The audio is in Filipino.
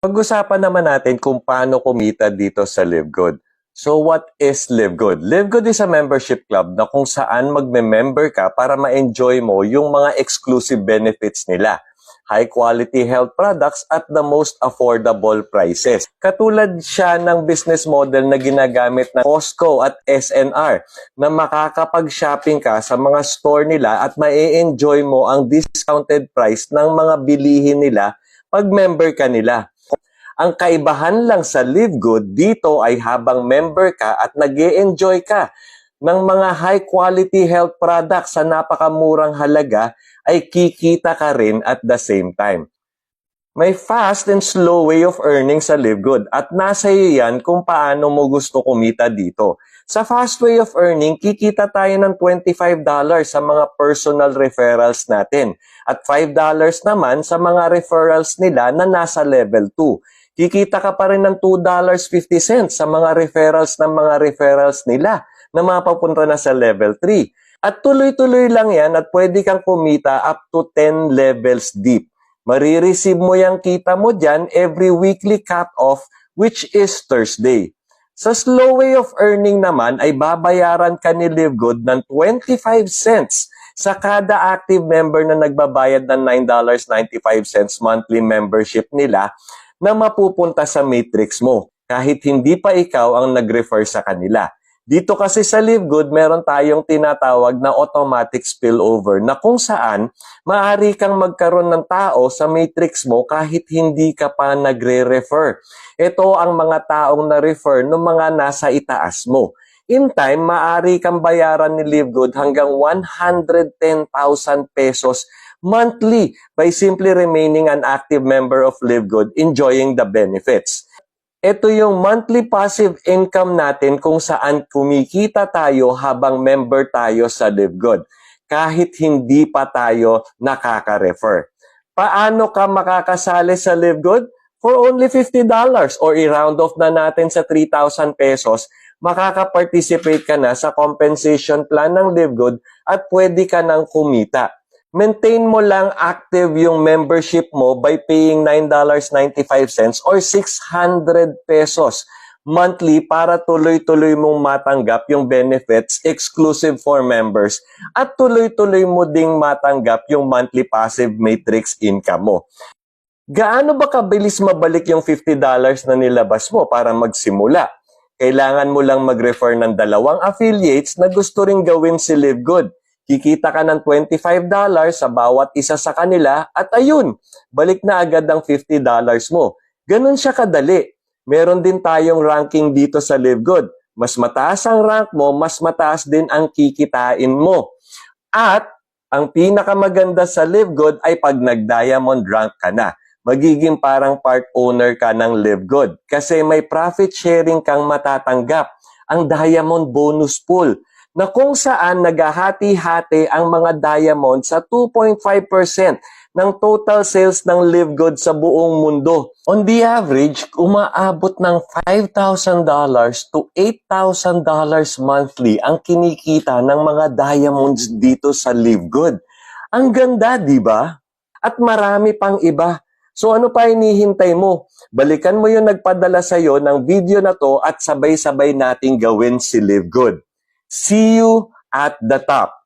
Pag-usapan naman natin kung paano kumita dito sa Live Good. So what is Live Good? Live Good is a membership club na kung saan magme-member ka para ma-enjoy mo yung mga exclusive benefits nila. High quality health products at the most affordable prices. Katulad siya ng business model na ginagamit ng Costco at SNR na makakapag-shopping ka sa mga store nila at ma-enjoy mo ang discounted price ng mga bilihin nila pag member ka nila. Ang kaibahan lang sa Live Good dito ay habang member ka at nag-e-enjoy ka ng mga high-quality health products sa napakamurang halaga, ay kikita ka rin at the same time. May fast and slow way of earning sa Live Good at nasa iyo yan kung paano mo gusto kumita dito. Sa fast way of earning, kikita tayo ng $25 sa mga personal referrals natin at $5 naman sa mga referrals nila na nasa level 2. Kikita ka pa rin ng $2.50 sa mga referrals ng mga referrals nila na mapapunta na sa level 3. At tuloy-tuloy lang yan at pwede kang kumita up to 10 levels deep. Marireceive mo yung kita mo dyan every weekly cut-off, which is Thursday. Sa slow way of earning naman ay babayaran ka ni Live Good ng 25 cents sa kada active member na nagbabayad ng $9.95 monthly membership nila na mapupunta sa matrix mo kahit hindi pa ikaw ang nag-refer sa kanila. Dito kasi sa Live Good, meron tayong tinatawag na automatic spillover na kung saan maaari kang magkaroon ng tao sa matrix mo kahit hindi ka pa nagre-refer. Ito ang mga taong na-refer ng mga nasa itaas mo. In time, maaari kang bayaran ni Live Good hanggang 110,000 pesos monthly by simply remaining an active member of Live Good, enjoying the benefits. Ito yung monthly passive income natin kung saan kumikita tayo habang member tayo sa Live Good, kahit hindi pa tayo nakaka-refer. Paano ka makakasali sa Live Good? For only $50 or i-round off na natin sa 3,000 pesos, makaka-participate ka na sa compensation plan ng Live Good at pwede ka nang kumita. Maintain mo lang active yung membership mo by paying $9.95 or 600 pesos monthly para tuloy-tuloy mong matanggap yung benefits exclusive for members at tuloy-tuloy mo ding matanggap yung monthly passive matrix income mo. Gaano ba kabilis mabalik yung $50 na nilabas mo para magsimula? Kailangan mo lang mag-refer ng 2 affiliates na gusto ring gawin si Live Good. Kikita ka ng $25 sa bawat isa sa kanila at ayun, balik na agad ang $50 mo. Ganun siya kadali. Meron din tayong ranking dito sa Live Good. Mas mataas ang rank mo, mas mataas din ang kikitain mo. At ang pinakamaganda sa Live Good ay pag nag-diamond rank ka na. Magiging parang part owner ka ng Live Good kasi may profit sharing kang matatanggap, ang diamond bonus pool, na kung saan naghahati-hati ang mga diamond sa 2.5% ng total sales ng Live Good sa buong mundo. On the average, umaabot ng $5,000 to $8,000 monthly ang kinikita ng mga diamonds dito sa Live Good. Ang ganda, di ba? At marami pang iba. So ano pa hinihintay mo? Balikan mo yung nagpadala sa'yo ng video na to at sabay-sabay nating gawin si Live Good. See you at the top.